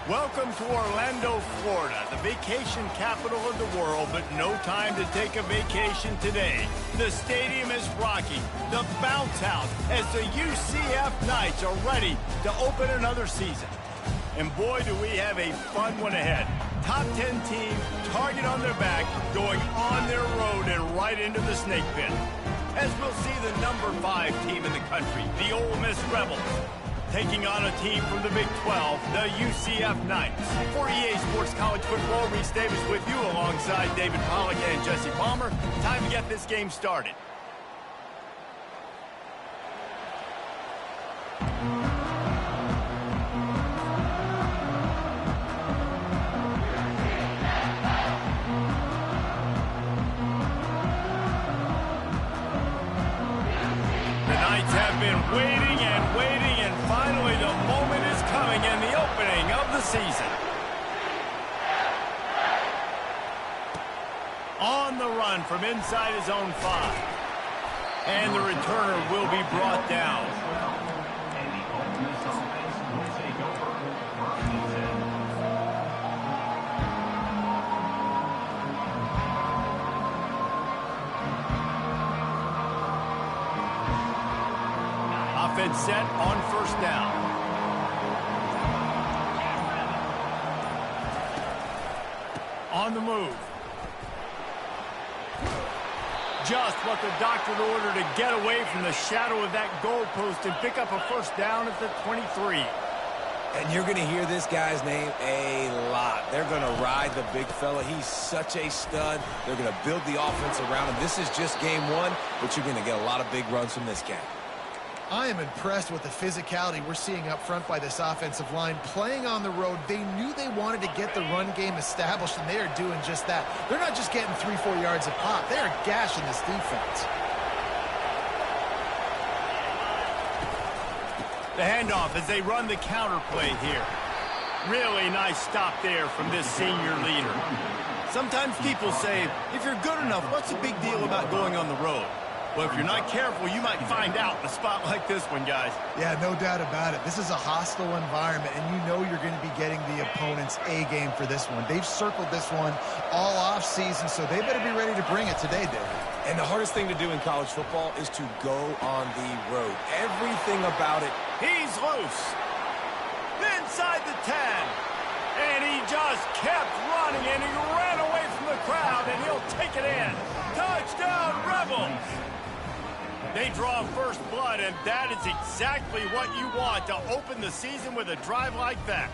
Welcome to Orlando, Florida, the vacation capital of the world, but no time to take a vacation today. The stadium is rocking, the bounce house, as the UCF Knights are ready to open another season. And boy, do we have a fun one ahead. Top 10 team, target on their back, going on their road and right into the snake pit. As we'll see the number 5 team in the country, the Ole Miss Rebels, taking on a team from the Big 12, the UCF Knights. For EA Sports College Football, Reese Davis with you alongside David Pollack and Jesse Palmer. Time to get this game started. The Knights have been waiting and waiting, and finally the moment is coming in the opening of the season. On the run from inside his own 5. And the returner will be brought down. Offense set on first down. On the move. Just what the doctor ordered to get away from the shadow of that goalpost and pick up a first down at the 23. And you're going to hear this guy's name a lot. They're going to ride the big fella. He's such a stud. They're going to build the offense around him. This is just game 1, but you're going to get a lot of big runs from this guy. I am impressed with the physicality we're seeing up front by this offensive line. Playing on the road, they knew they wanted to get the run game established, and they are doing just that. They're not just getting 3-4 yards a pop. They are gashing this defense. The handoff as they run the counter play here. Really nice stop there from this senior leader. Sometimes people say, if you're good enough, what's the big deal about going on the road? Well, if you're not careful, you might find out in a spot like this one, guys. Yeah, no doubt about it. This is a hostile environment, and you know you're going to be getting the opponent's A-game for this one. They've circled this one all off-season, so they better be ready to bring it today, David. And the hardest thing to do in college football is to go on the road. Everything about it. He's loose. Inside the 10. And he just kept running, and he ran away from the crowd, and he'll take it in. Touchdown, Rebels! They draw first blood, and that is exactly what you want to open the season with a drive like that.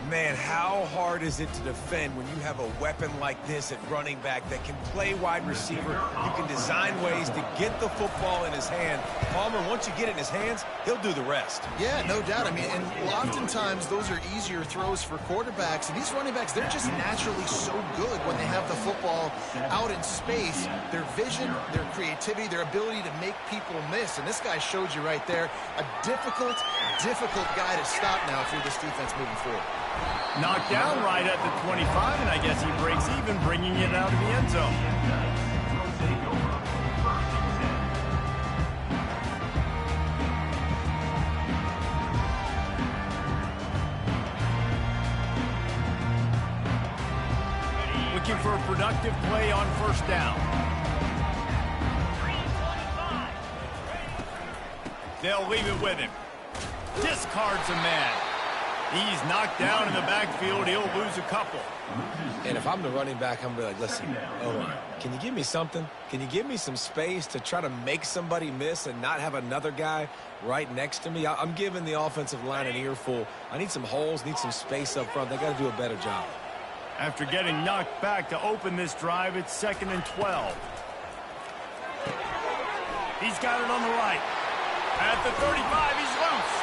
Man, how hard is it to defend when you have a weapon like this at running back that can play wide receiver? You can design ways to get the football in his hand. Palmer, once you get it in his hands, he'll do the rest. Yeah, no doubt. I mean, and oftentimes those are easier throws for quarterbacks. And these running backs, they're just naturally so good when they have the football out in space. Their vision, their creativity, their ability to make people miss. And this guy showed you right there, a difficult guy to stop now if you're this defense moving forward. Knocked down right at the 25, and I guess he breaks even, bringing it out of the end zone. Looking for a productive play on first down. They'll leave it with him. Discards a man. He's knocked down in the backfield. He'll lose a couple. And if I'm the running back, I'm going to be like, listen, can you give me something? Can you give me some space to try to make somebody miss and not have another guy right next to me? I'm giving the offensive line an earful. I need some holes, need some space up front. They got to do a better job. After getting knocked back to open this drive, it's 2nd and 12. He's got it on the right. At the 35, he's loose.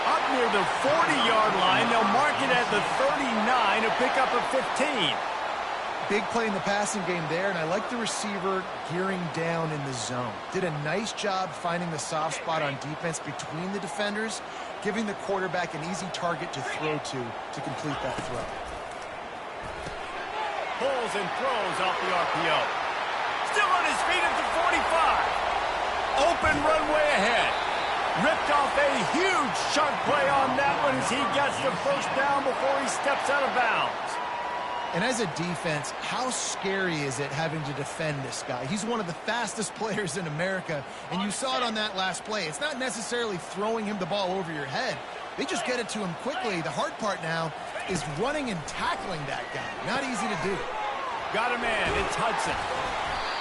Up near the 40-yard line, they'll mark it at the 39 to pick up a 15. Big play in the passing game there, and I like the receiver gearing down in the zone. Did a nice job finding the soft spot on defense between the defenders, giving the quarterback an easy target to throw to complete that throw. Pulls and throws off the RPO. Still on his feet at the 45. Open runway ahead. Ripped off a huge chunk play on that one as he gets the first down before he steps out of bounds. And as a defense, how scary is it having to defend this guy? He's one of the fastest players in America, and you saw it on that last play. It's not necessarily throwing him the ball over your head. They just get it to him quickly. The hard part now is running and tackling that guy. Not easy to do. Got a man. It's Hudson.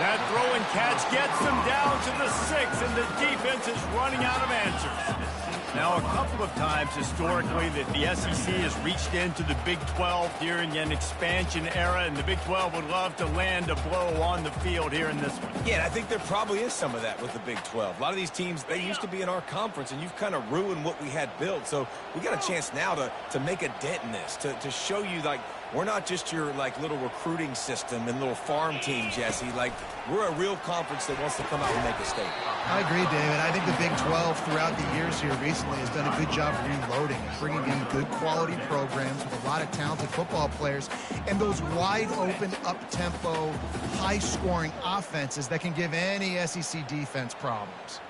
That throw and catch gets them down to the 6, and the defense is running out of answers. Now, a couple of times historically that the SEC has reached into the Big 12 during an expansion era, and the Big 12 would love to land a blow on the field here in this one. Yeah, and I think there probably is some of that with the Big 12. A lot of these teams, they used to be in our conference, and you've kind of ruined what we had built. So we got a chance now to make a dent in this, to show you, like, we're not just your, like, little recruiting system and little farm team, Jesse. Like, we're a real conference that wants to come out and make a statement. I agree, David. I think the Big 12 throughout the years here recently has done a good job reloading and bringing in good quality programs with a lot of talented football players and those wide-open, up-tempo, high-scoring offenses that can give any SEC defense problems.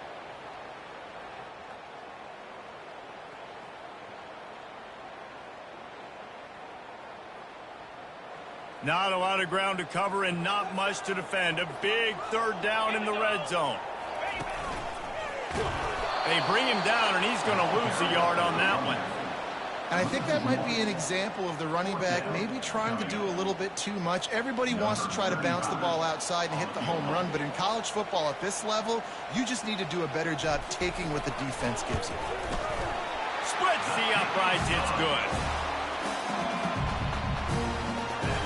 Not a lot of ground to cover and not much to defend. A big third down in the red zone. They bring him down, and he's going to lose a yard on that one. And I think that might be an example of the running back maybe trying to do a little bit too much. Everybody wants to try to bounce the ball outside and hit the home run, but in college football at this level, you just need to do a better job taking what the defense gives you. Splits the uprights. It's good.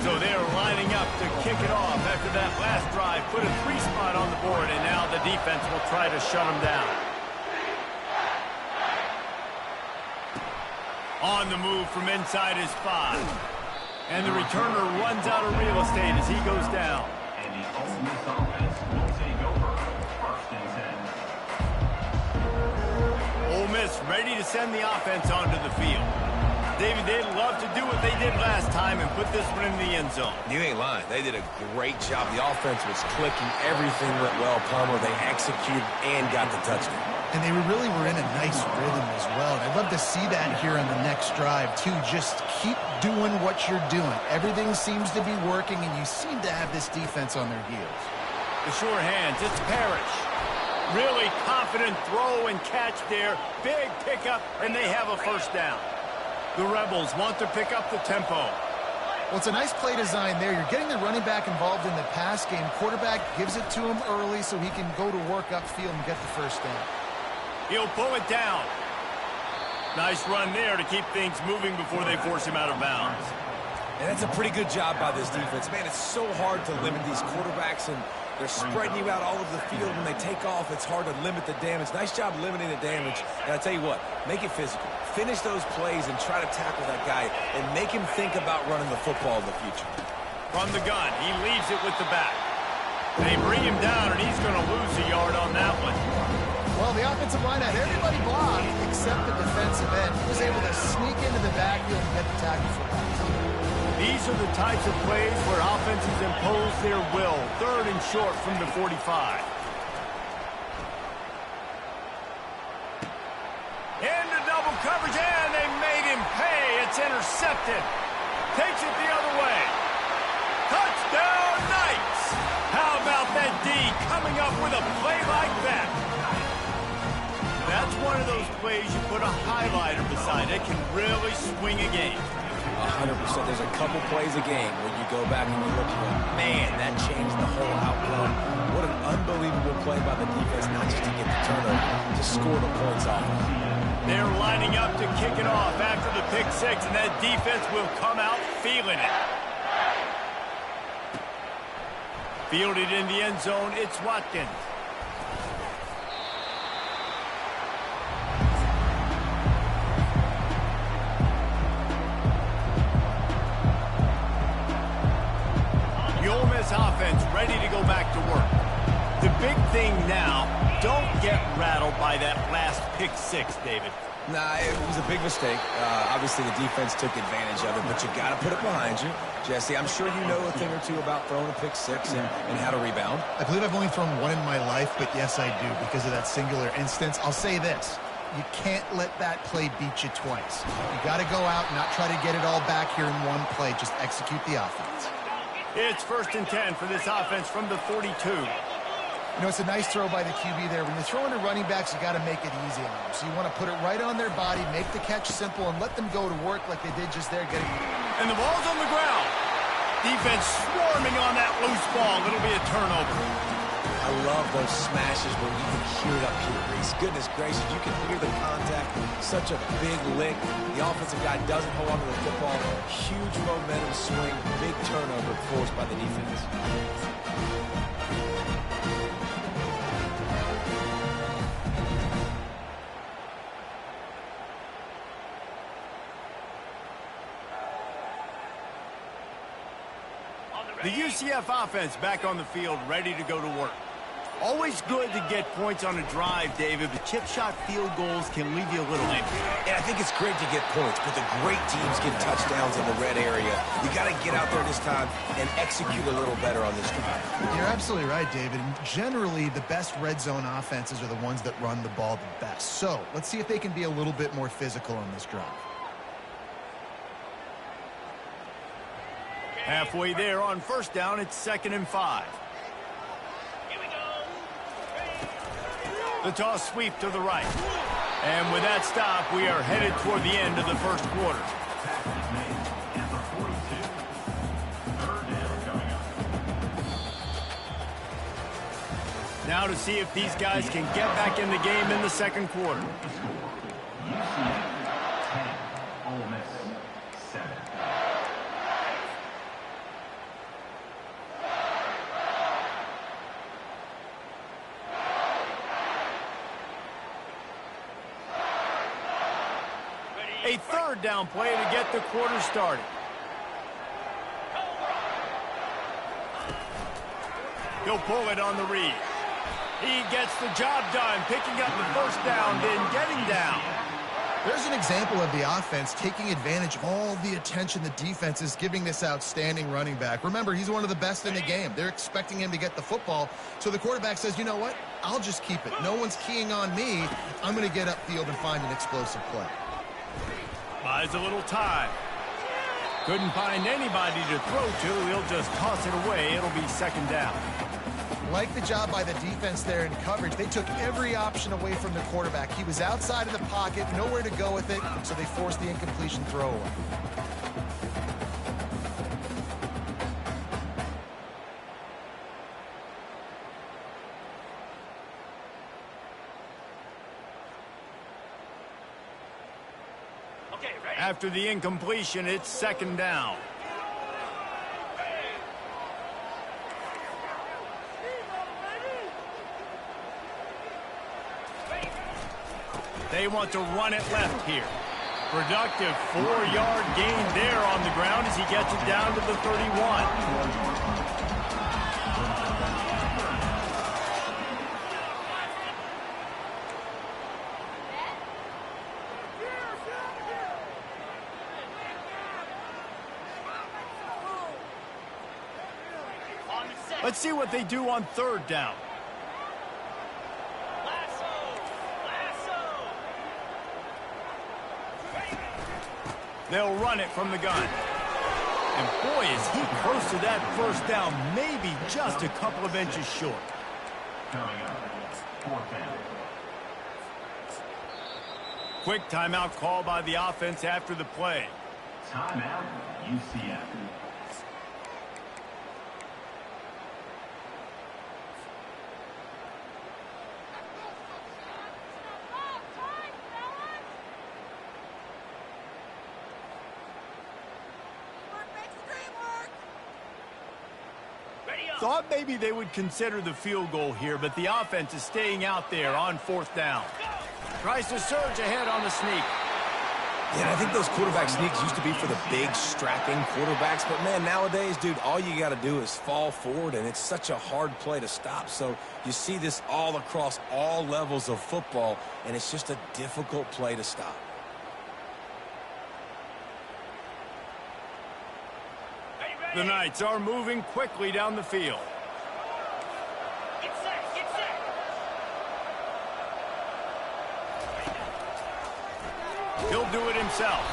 So they're lining up to kick it off after that last drive. Put a 3-spot on the board, and now the defense will try to shut them down. On the move from inside his 5. And the returner runs out of real estate as he goes down. And the Ole Miss offense will take over 1st and 10. Ole Miss ready to send the offense onto the field. David, they'd love to do what they did last time and put this one in the end zone. You ain't lying. They did a great job. The offense was clicking. Everything went well, Palmer. They executed and got the touchdown. And they really were in a nice rhythm as well. And I'd love to see that here on the next drive, too. Just keep doing what you're doing. Everything seems to be working, and you seem to have this defense on their heels. The sure hands, it's Parrish. Really confident throw and catch there. Big pickup, and they have a first down. The Rebels want to pick up the tempo. Well, it's a nice play design there. You're getting the running back involved in the pass game. Quarterback gives it to him early so he can go to work upfield and get the first down. He'll pull it down. Nice run there to keep things moving before they force him out of bounds. And that's a pretty good job by this defense. Man, it's so hard to limit these quarterbacks, and they're spreading you out all over the field. When they take off, it's hard to limit the damage. Nice job limiting the damage. And I tell you what, make it physical. Finish those plays and try to tackle that guy and make him think about running the football in the future. From the gun, he leaves it with the back. They bring him down, and he's going to lose a yard on that one. Well, the offensive line had everybody blocked except the defensive end. He was able to sneak into the backfield and get the tackle for that. These are the types of plays where offenses impose their will. 3rd and short from the 45. Into double coverage, and they made him pay. It's intercepted. Takes it the other way. Touchdown, Knights! How about that D coming up with a play like that? That's one of those plays you put a highlighter beside it. Can really swing a game. 100%. There's a couple plays a game where you go back and you look and go, man, that changed the whole outcome. What an unbelievable play by the defense, not just to get the turnover, to score the points off. They're lining up to kick it off after the pick 6, and that defense will come out feeling it. Fielded in the end zone, it's Watkins. The Ole Miss offense ready to go back to work. The big thing now, don't get rattled by that last pick 6, David. Nah, it was a big mistake. Obviously, the defense took advantage of it, but you got to put it behind you. Jesse, I'm sure you know a thing or two about throwing a pick 6 and how to rebound. I believe I've only thrown one in my life, but yes, I do because of that singular instance. I'll say this. You can't let that play beat you twice. You got to go out and not try to get it all back here in one play. Just execute the offense. It's 1st and 10 for this offense from the 42. You know, it's a nice throw by the QB there. When you're throwing to running backs, you got to make it easy on them. So you want to put it right on their body, make the catch simple, and let them go to work like they did just there. And the ball's on the ground. Defense swarming on that loose ball. It'll be a turnover. I love those smashes where you can hear it up here, Reese. Goodness gracious, you can hear the contact. Such a big lick. The offensive guy doesn't hold on to the football. Huge momentum swing. Big turnover forced by the defense. The UCF offense back on the field, ready to go to work. Always good to get points on a drive, David, but chip shot field goals can leave you a little empty. And I think it's great to get points, but the great teams get touchdowns in the red area. You got to get out there this time and execute a little better on this drive. You're absolutely right, David. And generally, the best red zone offenses are the ones that run the ball the best. So let's see if they can be a little bit more physical on this drive. Halfway there on 1st down, it's 2nd and 5. The toss sweep to the right. And with that stop, we are headed toward the end of the 1st quarter. Now to see if these guys can get back in the game in the 2nd quarter. UCF 10, Ole Miss 7. A 3rd down play to get the quarter started. He'll pull it on the read. He gets the job done, picking up the 1st down, then getting down. There's an example of the offense taking advantage of all the attention the defense is giving this outstanding running back. Remember, he's one of the best in the game. They're expecting him to get the football. So the quarterback says, you know what? I'll just keep it. No one's keying on me. I'm going to get upfield and find an explosive play. Buys a little time. Couldn't find anybody to throw to. He'll just toss it away. It'll be 2nd down. Like the job by the defense there in coverage. They took every option away from the quarterback. He was outside of the pocket, nowhere to go with it, so they forced the incompletion throw away. After the incompletion, it's 2nd down. They want to run it left here. Productive 4-yard gain there on the ground as he gets it down to the 31. Let's see what they do on 3rd down. They'll run it from the gun. And boy, is he close to that 1st down, maybe just a couple of inches short. Coming up, 4th down. Quick timeout call by the offense after the play. Timeout, UCF. Thought maybe they would consider the field goal here, but the offense is staying out there on 4th down. Tries to surge ahead on the sneak. Yeah, I think those quarterback sneaks used to be for the big, strapping quarterbacks. But, man, nowadays, dude, all you got to do is fall forward, and it's such a hard play to stop. So you see this all across all levels of football, and it's just a difficult play to stop. The Knights are moving quickly down the field. He'll do it himself.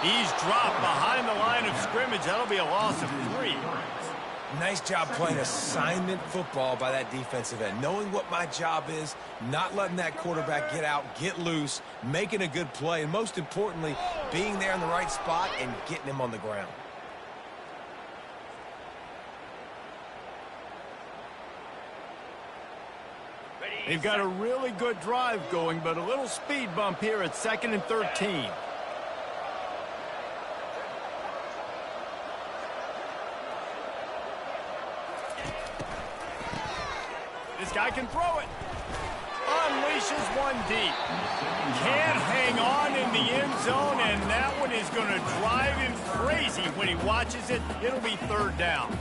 He's dropped behind the line of scrimmage. That'll be a loss of 3. Nice job playing assignment football by that defensive end. Knowing what my job is, not letting that quarterback get out, get loose, making a good play, and most importantly, being there in the right spot and getting him on the ground. They've got a really good drive going, but a little speed bump here at 2nd and 13. This guy can throw it. Unleashes one deep. Can't hang on in the end zone, and that one is going to drive him crazy when he watches it. It'll be 3rd down.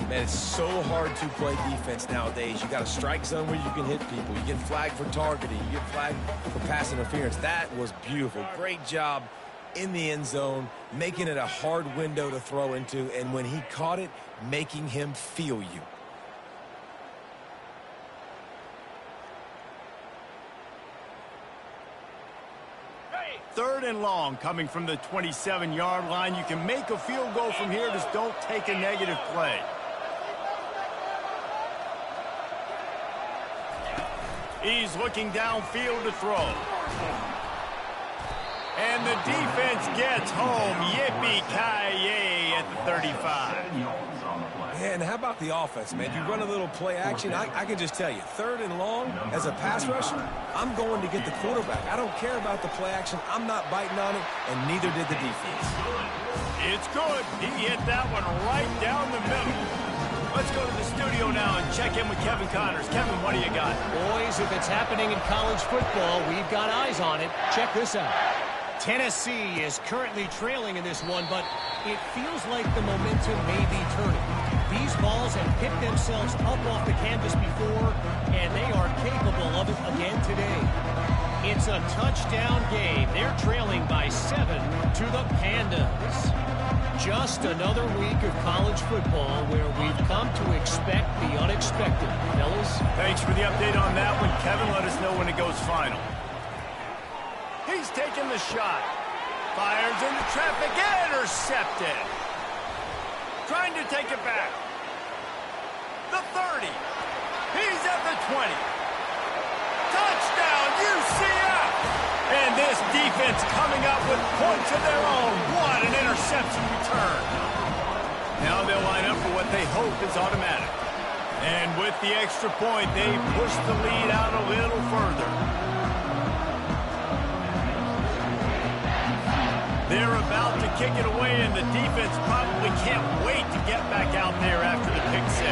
Man, it's so hard to play defense nowadays. You got a strike zone where you can hit people. You get flagged for targeting. You get flagged for pass interference. That was beautiful. Great job in the end zone, making it a hard window to throw into, and when he caught it, making him feel you. Third and long coming from the 27-yard line. You can make a field goal from here. Just don't take a negative play. He's looking downfield to throw. And the defense gets home. Yippee-ki-yay at the 35. And how about the offense, man? You run a little play action. I can just tell you, 3rd and long, as a pass rusher, I'm going to get the quarterback. I don't care about the play action. I'm not biting on it, and neither did the defense. It's good. He hit that one right down the middle. Let's go to the studio now and check in with Kevin Connors. Kevin, what do you got? Boys, if it's happening in college football, we've got eyes on it. Check this out. Tennessee is currently trailing in this one, but it feels like the momentum may be turning. These balls have picked themselves up off the canvas before, and they are capable of it again today. It's a touchdown game. They're trailing by 7 to the Pandas. Just another week of college football where we've come to expect the unexpected. Fellas? Thanks for the update on that one, Kevin. Let us know when it goes final. He's taking the shot. Fires into traffic. Intercepted. Trying to take it back. The 30. He's at the 20. Touchdown, UCF! And this defense coming up with points of their own. What an interception return. Now they'll line up for what they hope is automatic. And with the extra point, they push the lead out a little further. They're about to kick it away, and the defense probably can't wait to get back out there after the pick 6.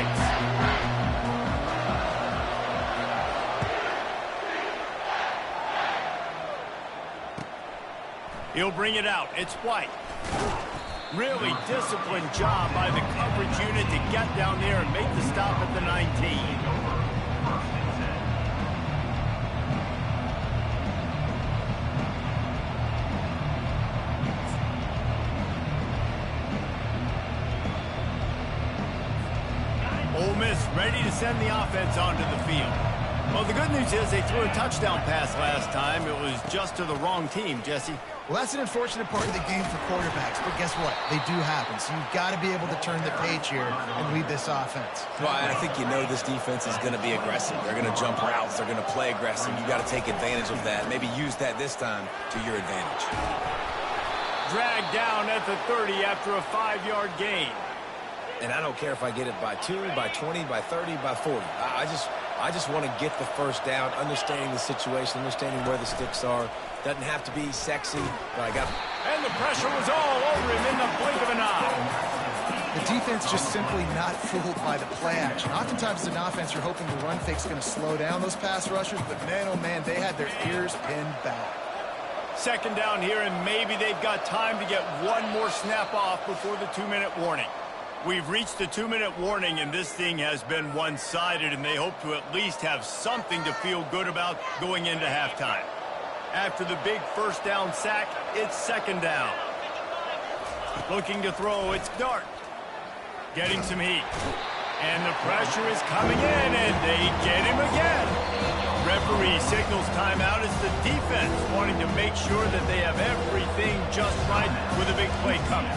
He'll bring it out. It's White. Really disciplined job by the coverage unit to get down there and make the stop at the 19. Ole Miss ready to send the offense onto the field. Well, the good news is they threw a touchdown pass last time. It was just to the wrong team, Jesse. Well, that's an unfortunate part of the game for quarterbacks, but guess what? They do happen, so you've got to be able to turn the page here and lead this offense. Well, I think you know this defense is going to be aggressive. They're going to jump routes. They're going to play aggressive. You got to take advantage of that. Maybe use that this time to your advantage. Dragged down at the 30 after a 5-yard gain. And I don't care if I get it by 2, by 20, by 30, by 40. I just want to get the first down, understanding the situation, understanding where the sticks are. Doesn't have to be sexy, but I got... And the pressure was all over him in the blink of an eye. The defense just simply not fooled by the play action. Oftentimes as an offense, you're hoping the run fake's going to slow down those pass rushers, but man, oh man, they had their ears pinned back. Second down here, and maybe they've got time to get one more snap off before the 2-minute warning. We've reached the 2-minute warning, and this thing has been one-sided, and they hope to at least have something to feel good about going into halftime. After the big first down sack, it's second down. Looking to throw, it's Dart. Getting some heat. And the pressure is coming in, and they get him again. referee signals timeout. It's the defense wanting to make sure that they have everything just right with a big play coming.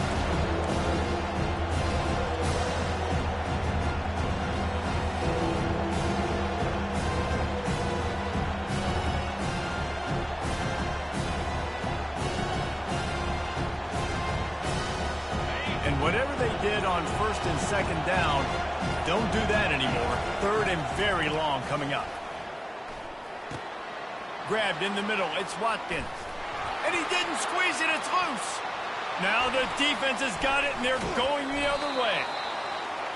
And whatever they did on first and second down, don't do that anymore. Third and very long coming up. Grabbed in the middle. It's Watkins. And he didn't squeeze it. It's loose. Now the defense has got it, and they're going the other way.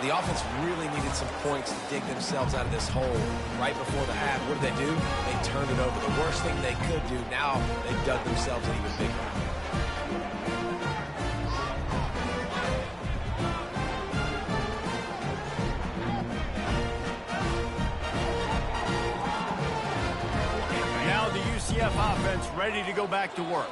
The offense really needed some points to dig themselves out of this hole right before the half. What did they do? They turned it over. The worst thing they could do. Now they've dug themselves an even bigger. CF offense ready to go back to work.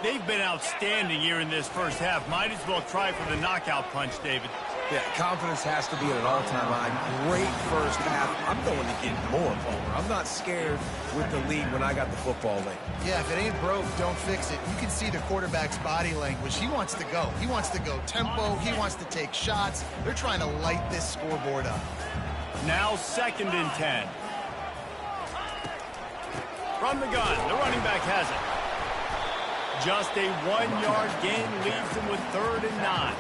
They've been outstanding here in this first half. Might as well try for the knockout punch, David. Yeah, confidence has to be at an all-time high. Great first half. I'm going to get more, Palmer. I'm not scared with the lead when I got the football late. Yeah, if it ain't broke, don't fix it. You can see the quarterback's body language. He wants to go. He wants to go tempo. He wants to take shots. They're trying to light this scoreboard up. Now 2nd and 10. From the gun, the running back has it. Just a 1-yard gain leaves them with 3rd and 9.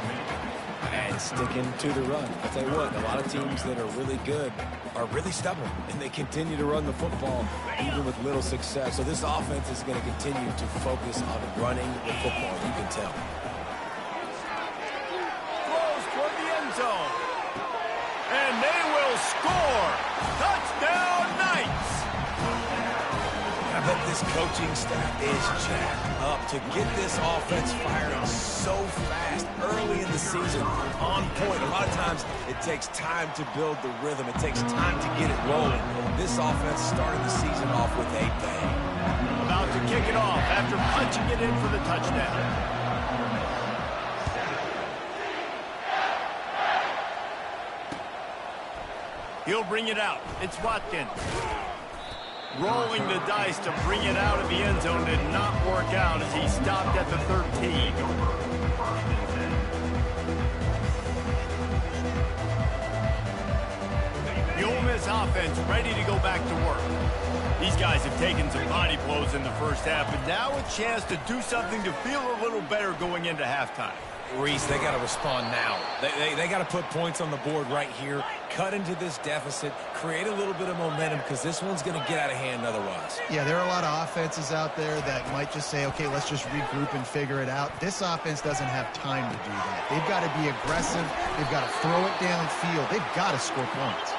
And sticking to the run. I'll tell you what, a lot of teams that are really good are really stubborn, and they continue to run the football even with little success. So this offense is going to continue to focus on running the football, you can tell. Throws toward the end zone. And they will score. Touchdown, Knights. I bet this coaching staff is jacked up to get this offense firing so fast early in the season, on point. A lot of times it takes time to build the rhythm. It takes time to get it rolling. This offense started the season off with a bang. About to kick it off after punching it in for the touchdown. He'll bring it out. It's Watkins. Rolling the dice to bring it out of the end zone did not work out as he stopped at the 13. The Ole Miss offense ready to go back to work. These guys have taken some body blows in the first half, but now a chance to do something to feel a little better going into halftime. Reese, they got to respond now. They got to put points on the board right here, cut into this deficit, create a little bit of momentum, because this one's going to get out of hand otherwise. Yeah, there are a lot of offenses out there that might just say, okay, let's just regroup and figure it out. This offense doesn't have time to do that. They've got to be aggressive. They've got to throw it downfield. They've got to score points.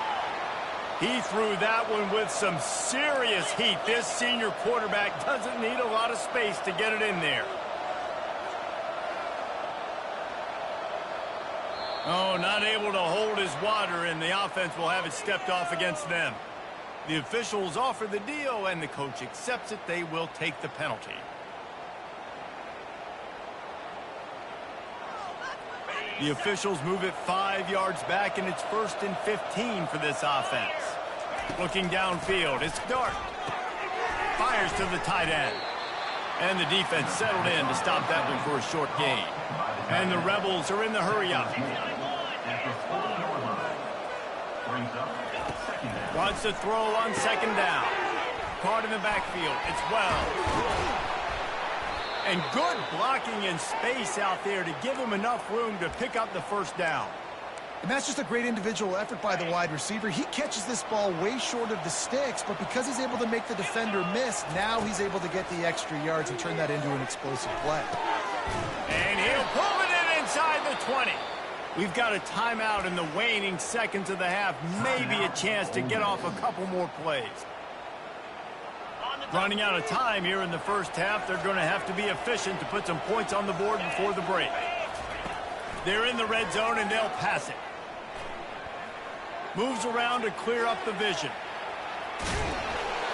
He threw that one with some serious heat. This senior quarterback doesn't need a lot of space to get it in there. Oh, not able to hold his water, and the offense will have it stepped off against them. The officials offer the deal, and the coach accepts it. They will take the penalty. The officials move it 5 yards back, and it's 1st and 15 for this offense. Looking downfield, it's Dart. Fires to the tight end. And the defense settled in to stop that one for a short gain. And the Rebels are in the hurry-up. Wants to throw on 2nd down. Caught in the backfield. It's well. And good blocking in space out there to give him enough room to pick up the 1st down. And that's just a great individual effort by the wide receiver. He catches this ball way short of the sticks, but because he's able to make the defender miss, now he's able to get the extra yards and turn that into an explosive play. And he'll pull it in inside the 20. We've got a timeout in the waning seconds of the half. Maybe a chance to get off a couple more plays. Running out of time here in the first half. They're going to have to be efficient to put some points on the board before the break. They're in the red zone, and they'll pass it. Moves around to clear up the vision.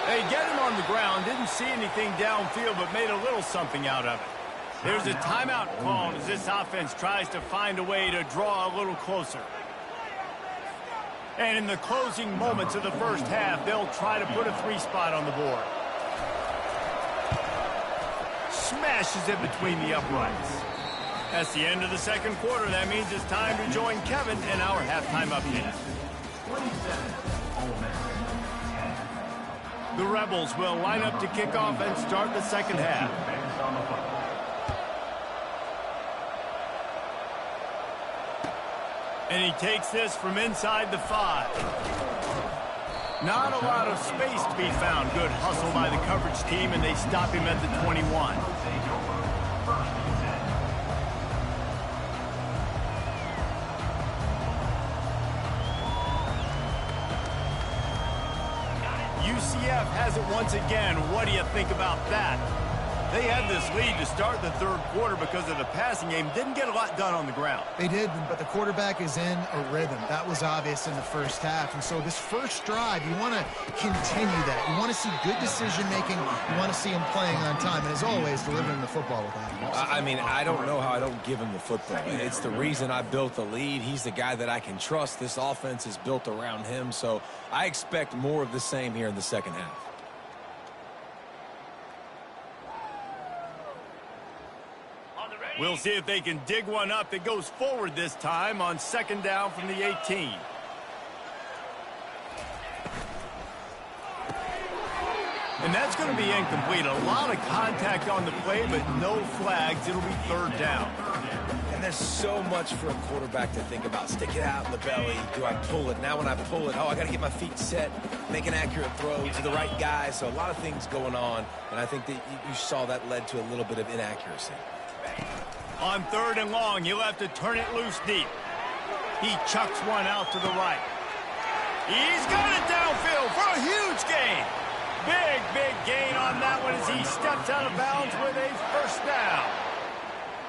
They get him on the ground. Didn't see anything downfield, but made a little something out of it. There's a timeout called as this offense tries to find a way to draw a little closer. And in the closing moments of the first half, they'll try to put a 3-spot on the board. Smashes it between the uprights. That's the end of the second quarter. That means it's time to join Kevin in our halftime update. 27, Ole Miss. The Rebels will line up to kick off and start the second half. And he takes this from inside the 5. Not a lot of space to be found. Good hustle by the coverage team, and they stop him at the 21. UCF has it once again. What do you think about that? They had this lead to start the third quarter because of the passing game. Didn't get a lot done on the ground. They did, but the quarterback is in a rhythm. That was obvious in the first half. And so this first drive, you want to continue that. You want to see good decision-making. You want to see him playing on time. And as always, delivering the football with that. I mean, I don't know how I don't give him the football. It's the reason I built the lead. He's the guy that I can trust. This offense is built around him. So I expect more of the same here in the second half. We'll see if they can dig one up that goes forward this time on second down from the 18. And that's going to be incomplete. A lot of contact on the play, but no flags. It'll be third down. And there's so much for a quarterback to think about. Stick it out in the belly. Do I pull it? Now when I pull it, I got to get my feet set, make an accurate throw to the right guy. So a lot of things going on, and I think that you saw that led to a little bit of inaccuracy. On third and long, he'll have to turn it loose deep. He chucks one out to the right. He's got it downfield for a huge gain. Big gain on that one as he steps out of bounds with a first down.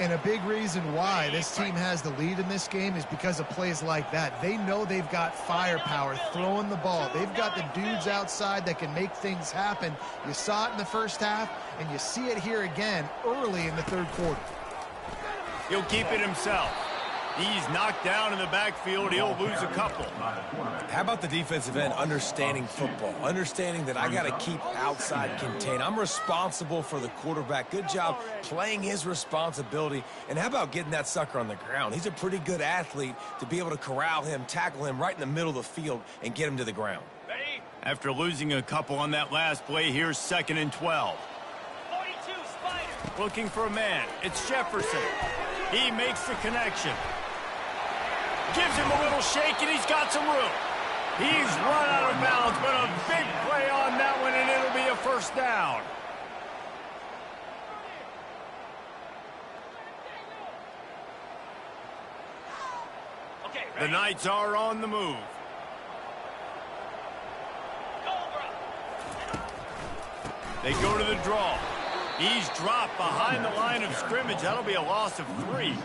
And a big reason why this team has the lead in this game is because of plays like that. They know they've got firepower throwing the ball. They've got the dudes outside that can make things happen. You saw it in the first half, and you see it here again early in the third quarter. He'll keep it himself. He's knocked down in the backfield. He'll lose a couple. How about the defensive end understanding football? Understanding that I got to keep outside contained. I'm responsible for the quarterback. Good job playing his responsibility. And how about getting that sucker on the ground? He's a pretty good athlete to be able to corral him, tackle him right in the middle of the field, and get him to the ground. After losing a couple on that last play, here's second and 12. 42, Spider. Looking for a man. It's Jefferson. He makes the connection. Gives him a little shake, and he's got some room. He's run out of bounds, but a big play on that one, and it'll be a first down. The Knights are on the move. They go to the draw. He's dropped behind the line of scrimmage. That'll be a loss of 3.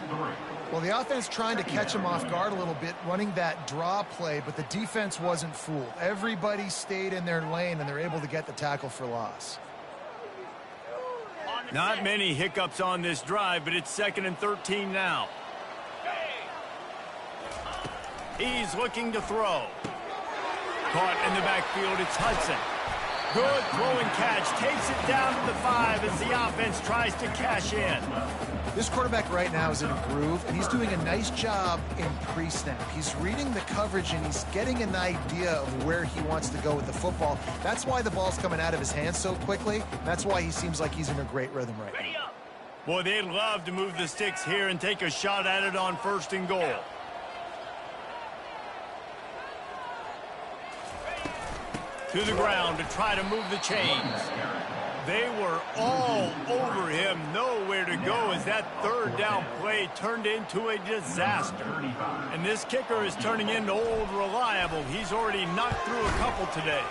Well, the offense trying to catch him off guard a little bit, running that draw play, but the defense wasn't fooled. Everybody stayed in their lane, and they're able to get the tackle for loss. Not many hiccups on this drive, but it's second and 13 now. He's looking to throw. Caught in the backfield, it's Hudson. Good throwing catch, takes it down to the 5 as the offense tries to cash in. This quarterback right now is in a groove, and he's doing a nice job in pre-snap. He's reading the coverage, and he's getting an idea of where he wants to go with the football. That's why the ball's coming out of his hands so quickly. That's why he seems like he's in a great rhythm right now. Boy, they'd love to move the sticks here and take a shot at it on first and goal. To the ground to try to move the chains. They were all over him, nowhere to go as that third down play turned into a disaster. And this kicker is turning into old reliable. He's already knocked through a couple today.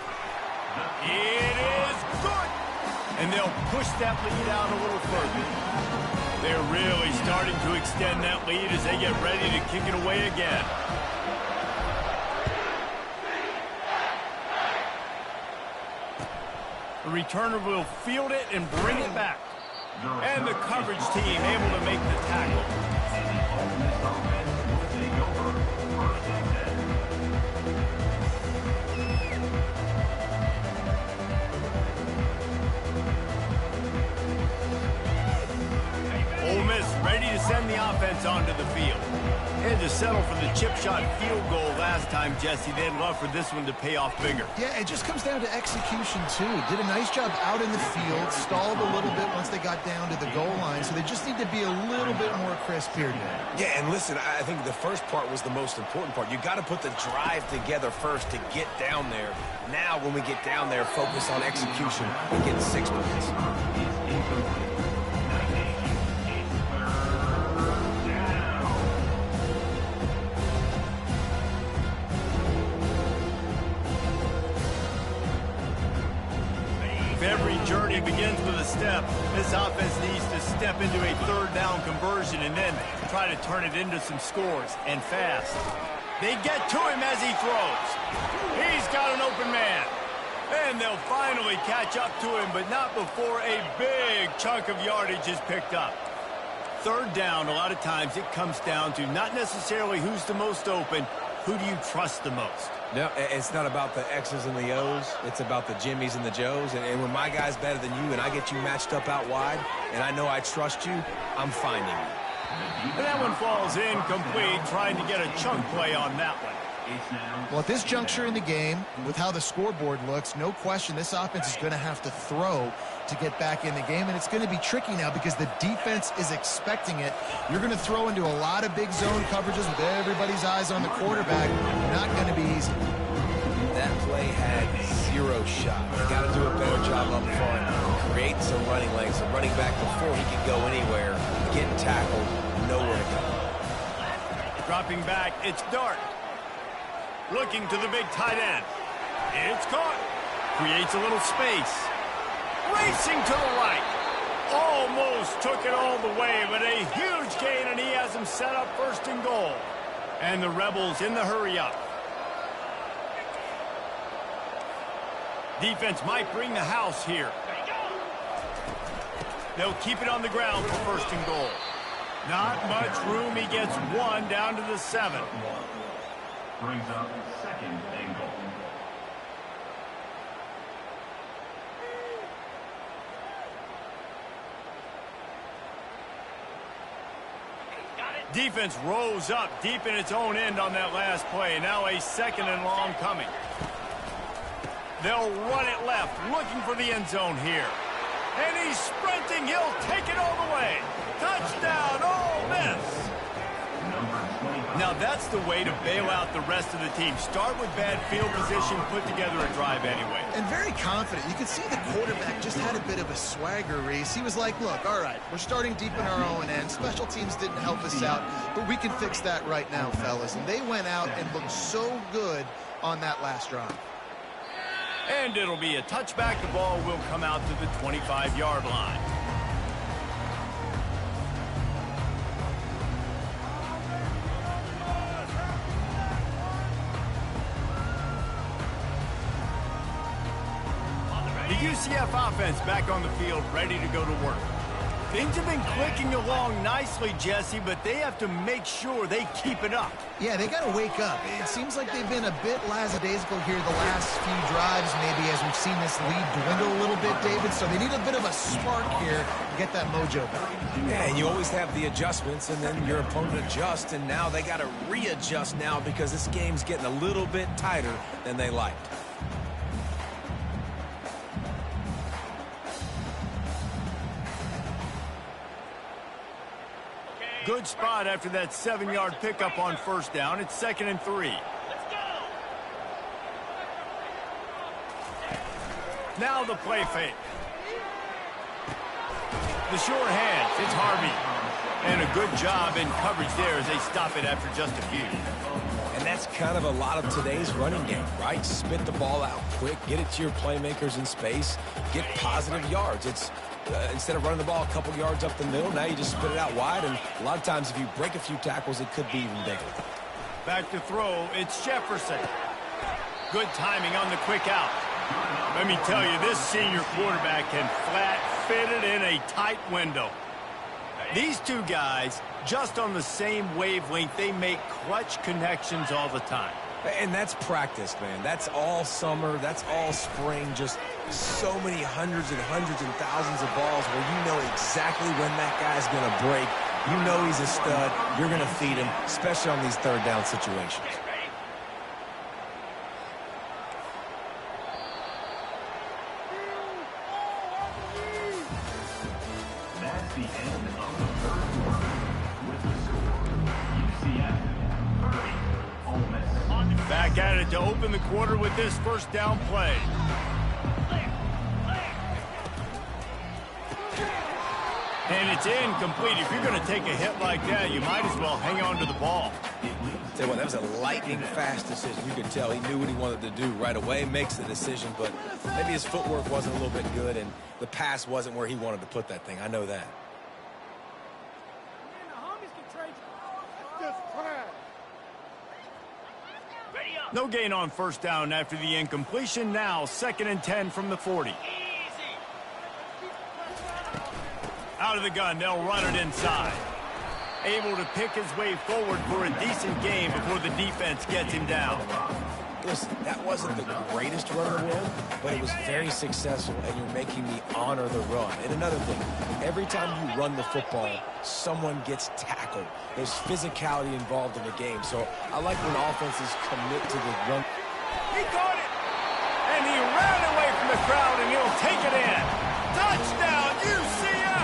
It is good! And they'll push that lead out a little further. They're really starting to extend that lead as they get ready to kick it away again. The returner will field it and bring it back. And the coverage team able to make the tackle. offense onto the field. And to settle for the chip shot field goal last time, Jesse, they'd love for this one to pay off bigger. Yeah, it just comes down to execution, too. Did a nice job out in the field, stalled a little bit once they got down to the goal line, so they just need to be a little bit more crisp here today. Yeah, and listen, I think the first part was the most important part. You got to put the drive together first to get down there. Now, when we get down there, focus on execution and get 6 points. Every journey begins with a step. This offense needs to step into a third down conversion and then try to turn it into some scores, and fast. They get to him as he throws. He's got an open man. And they'll finally catch up to him, but not before a big chunk of yardage is picked up. Third down, a lot of times it comes down to not necessarily who's the most open, who do you trust the most? No, it's not about the X's and the O's. It's about the Jimmys and the Joes. And when my guy's better than you and I get you matched up out wide, and I know I trust you, I'm finding you. And that one falls incomplete, trying to get a chunk play on that one. Well, at this juncture in the game, with how the scoreboard looks, no question this offense is going to have to throw to get back in the game, and it's going to be tricky now because the defense is expecting it. You're going to throw into a lot of big zone coverages with everybody's eyes on the quarterback. Not going to be easy. That play had 0 shot. You got to do a better job up front, create some running lanes. The running back, before he could go anywhere, getting tackled, nowhere to go. Dropping back, it's Dart. Looking to the big tight end. It's caught. Creates a little space. Racing to the right. Almost took it all the way, but a huge gain, and he has him set up first and goal. And the Rebels in the hurry up. Defense might bring the house here. They'll keep it on the ground for first and goal. Not much room. He gets 1 down to the 7. Brings up second and goal. Defense rose up deep in its own end on that last play. Now a 2nd and long coming. They'll run it left, looking for the end zone here. And he's sprinting. He'll take it all the way. Touchdown, Ole Miss. Now that's the way to bail out the rest of the team. Start with bad field position, put together a drive anyway. And very confident. You could see the quarterback just had a bit of a swagger, Reese. He was like, look, all right, we're starting deep in our own end. Special teams didn't help us out, but we can fix that right now, fellas. And they went out and looked so good on that last drive. And it'll be a touchback. The ball will come out to the 25-yard line. The UCF offense back on the field, ready to go to work. Things have been clicking along nicely, Jesse, but they have to make sure they keep it up. Yeah, they got to wake up. It seems like they've been a bit lackadaisical here the last few drives, maybe, as we've seen this lead dwindle a little bit, David. So they need a bit of a spark here to get that mojo back. Yeah, and you always have the adjustments, and then your opponent adjusts, and now they got to readjust now because this game's getting a little bit tighter than they liked. Good spot after that 7-yard pickup on first down. It's 2nd and 3. Now the play fake. The sure hands. It's Harvey. And a good job in coverage there as they stop it after just a few. And that's kind of a lot of today's running game, right? Spit the ball out quick, get it to your playmakers in space, get positive yards. It's instead of running the ball a couple yards up the middle, now you just spit it out wide, and a lot of times if you break a few tackles, it could be even bigger. Back to throw, it's Jefferson. Good timing on the quick out. Let me tell you, this senior quarterback can flat fit it in a tight window. These two guys, just on the same wavelength, they make clutch connections all the time. And that's practice, man. That's all summer. That's all spring. Just so many hundreds and thousands of balls where you know exactly when that guy's going to break You know he's a stud. You're going to feed him, especially on these third down situations. That's the end of the third quarter. With the score, UCF 30, Ole Miss. Back at it to open the quarter with this first down play. And it's incomplete. If you're going to take a hit like that, you might as well hang on to the ball. Tell you what, that was a lightning-fast decision. You could tell he knew what he wanted to do right away, makes the decision, but maybe his footwork wasn't a little bit good, and the pass wasn't where he wanted to put that thing. I know that. No gain on first down after the incompletion. Now 2nd and 10 from the 40. Out of the gun, they'll run it inside. Able to pick his way forward for a decent game before the defense gets him down. Listen, that wasn't the greatest run in the world, but it was very successful, and you're making me honor the run. And another thing, every time you run the football, someone gets tackled. There's physicality involved in the game. So I like when offenses commit to the run. He caught it! And he ran away from the crowd, and he'll take it in. Touchdown, UCF!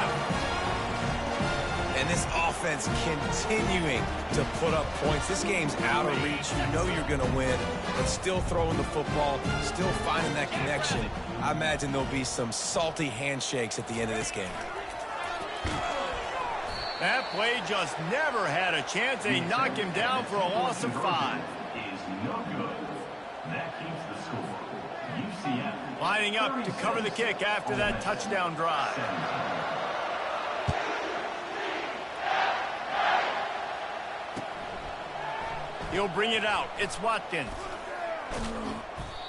And this offense continuing to put up points. This game's out of reach. You know you're going to win, but still throwing the football, still finding that connection. I imagine there'll be some salty handshakes at the end of this game. That play just never had a chance. They knock him down for a loss of 5. Is no good. That keeps the score. UCF Lining up to cover the kick after that touchdown drive. He'll bring it out. It's Watkins.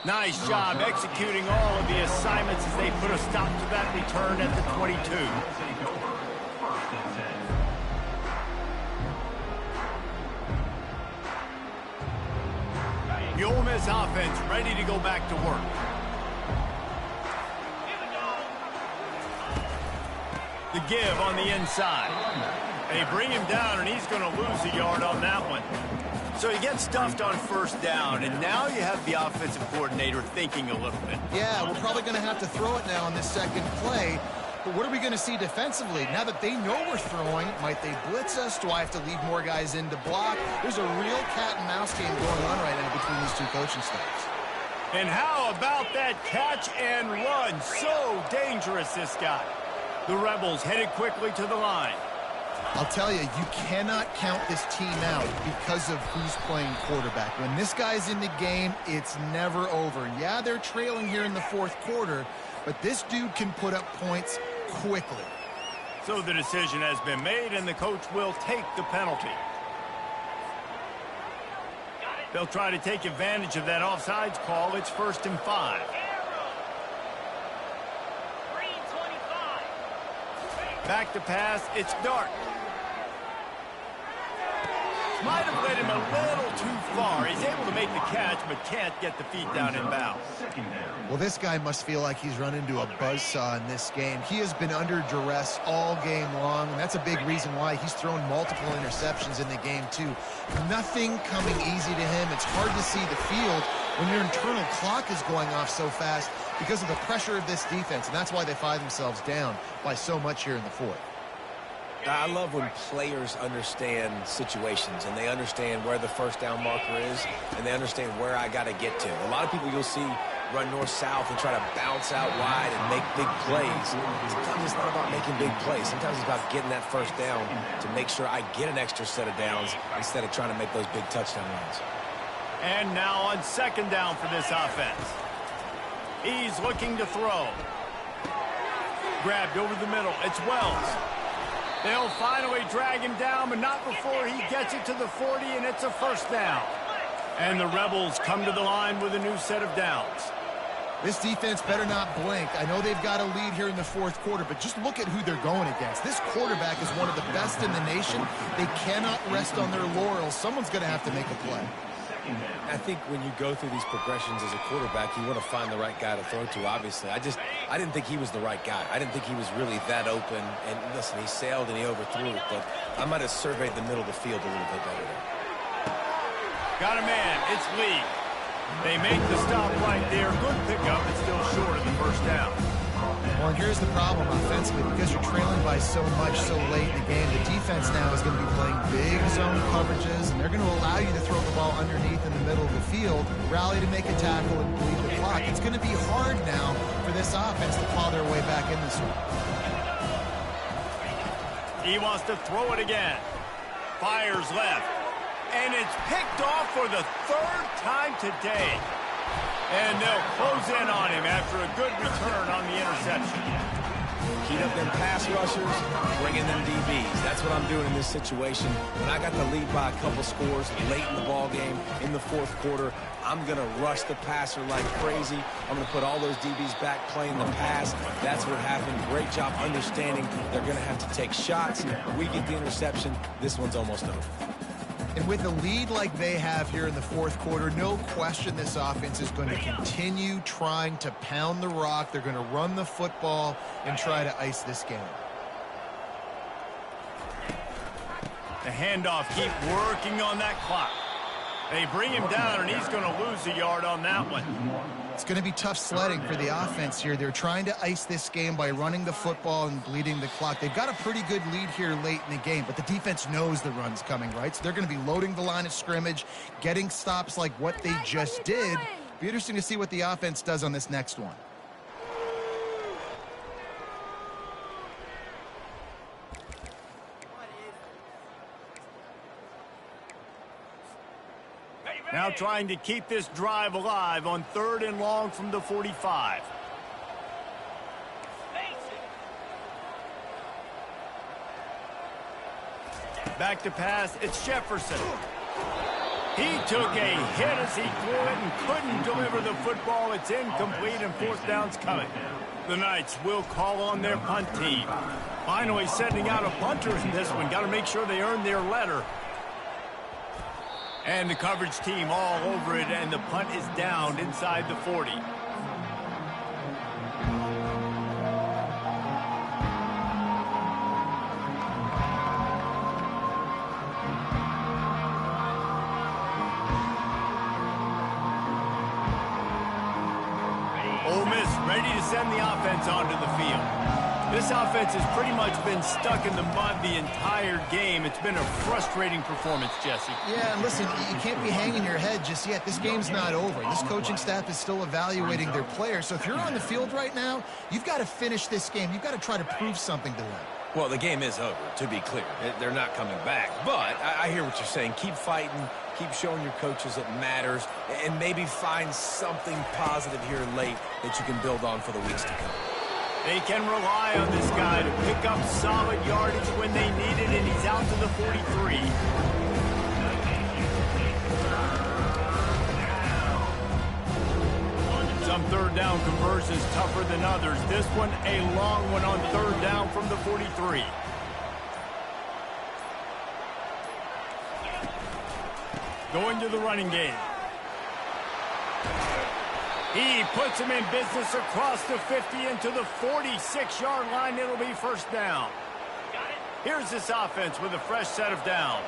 Nice job executing all of the assignments as they put a stop to that return at the 22. take over. 1st and 10. The Ole Miss offense ready to go back to work. The give on the inside. They bring him down, and he's going to lose a yard on that one. So he gets stuffed on first down, and now you have the offensive coordinator thinking a little bit. Yeah, we're probably going to have to throw it now on this second play. But what are we going to see defensively? Now that they know we're throwing, might they blitz us? Do I have to leave more guys in to block? There's a real cat-and-mouse game going on right now between these two coaching staffs. And how about that catch and run? So dangerous, this guy. The Rebels headed quickly to the line. I'll tell you, you cannot count this team out because of who's playing quarterback. When this guy's in the game, it's never over. Yeah, they're trailing here in the 4th quarter, but this dude can put up points quickly. So the decision has been made, and the coach will take the penalty. They'll try to take advantage of that offsides call. It's 1st and 5. Back to pass. It's Dart. Might have led him a little too far. He's able to make the catch, but can't get the feet down in bounds. Well, this guy must feel like he's run into a buzzsaw in this game. He has been under duress all game long, and that's a big reason why he's thrown multiple interceptions in the game, too. Nothing coming easy to him. It's hard to see the field when your internal clock is going off so fast because of the pressure of this defense, and that's why they find themselves down by so much here in the 4th. I love when players understand situations and they understand where the first down marker is and they understand where I got to get to. A lot of people you'll see run north-south and try to bounce out wide and make big plays. Sometimes it's not about making big plays. Sometimes it's about getting that first down to make sure I get an extra set of downs instead of trying to make those big touchdown runs. And now on 2nd down for this offense. He's looking to throw. Grabbed over the middle. It's Wells. They'll finally drag him down, but not before he gets it to the 40, and it's a 1st down. And the Rebels come to the line with a new set of downs. This defense better not blink. I know they've got a lead here in the 4th quarter, but just look at who they're going against. This quarterback is one of the best in the nation. They cannot rest on their laurels. Someone's going to have to make a play. I think when you go through these progressions as a quarterback, you want to find the right guy to throw to, obviously. I didn't think he was the right guy. I didn't think he was really that open. And listen, he sailed and he overthrew it, but I might have surveyed the middle of the field a little bit better there. Got a man. It's Lee. They make the stop right there. Good pickup, but still short of the first down. Well, and here's the problem offensively. Because you're trailing by so much so late in the game, the defense now is going to be playing big zone coverages, and they're going to allow you to throw the ball underneath in the middle of the field, rally to make a tackle, and bleed the clock. It's going to be hard now for this offense to claw their way back in this one. He wants to throw it again. Fires left. And it's picked off for the third time today. And they'll close in on him after a good return on the interception. Keep up them pass rushers, bring in them DBs. That's what I'm doing in this situation. When I got the lead by a couple scores late in the ball game, in the fourth quarter, I'm going to rush the passer like crazy. I'm going to put all those DBs back playing the pass. That's what happened. Great job understanding they're going to have to take shots. We get the interception. This one's almost over. And with a lead like they have here in the fourth quarter, no question this offense is going to continue trying to pound the rock. They're going to run the football and try to ice this game. The handoff, keep working on that clock. They bring him down, and he's going to lose a yard on that one. It's going to be tough sledding for the offense here. They're trying to ice this game by running the football and bleeding the clock. They've got a pretty good lead here late in the game, but the defense knows the run's coming, right? So they're going to be loading the line of scrimmage, getting stops like what they just did. Be interesting to see what the offense does on this next one. Now trying to keep this drive alive on 3rd and long from the 45. Back to pass, it's Jefferson. He took a hit as he threw it and couldn't deliver the football. It's incomplete and 4th down's coming. The Knights will call on their punt team. Finally sending out a punter in this one. Got to make sure they earn their letter. And the coverage team all over it, and the punt is down inside the 40. Ole Miss ready to send the offense onto the field. This offense has pretty much been stuck in the mud the entire game. It's been a frustrating performance, Jesse. Yeah, and listen, you can't be hanging your head just yet. This game's not over. This coaching staff is still evaluating their players. So if you're on the field right now, you've got to finish this game. You've got to try to prove something to them. Well, the game is over, to be clear. They're not coming back. But I hear what you're saying. Keep fighting. Keep showing your coaches it matters. And maybe find something positive here late that you can build on for the weeks to come. They can rely on this guy to pick up solid yardage when they need it, and he's out to the 43. Some 3rd down conversions tougher than others. This one a long one on 3rd down from the 43. Going to the running game. He puts him in business across the 50 into the 46-yard line. It'll be 1st down. Here's this offense with a fresh set of downs.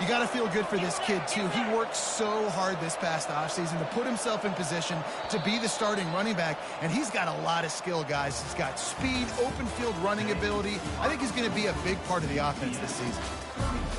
You got to feel good for this kid, too. He worked so hard this past offseason to put himself in position to be the starting running back, and he's got a lot of skill, guys. He's got speed, open field running ability. I think he's going to be a big part of the offense this season.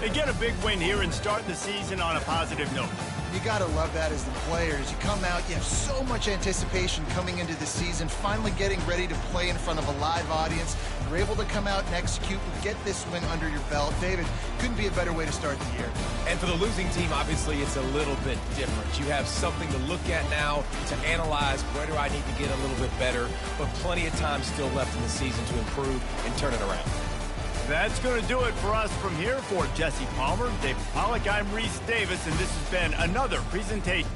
They get a big win here and start the season on a positive note. You got to love that as the players. You come out, you have so much anticipation coming into the season, finally getting ready to play in front of a live audience. You're able to come out and execute and get this win under your belt. David, couldn't be a better way to start the year. And for the losing team, obviously, it's a little bit different. You have something to look at now, to analyze where do I need to get a little bit better, but plenty of time still left in the season to improve and turn it around. That's going to do it for us from here. For Jesse Palmer, David Pollack, I'm Reese Davis, and this has been another presentation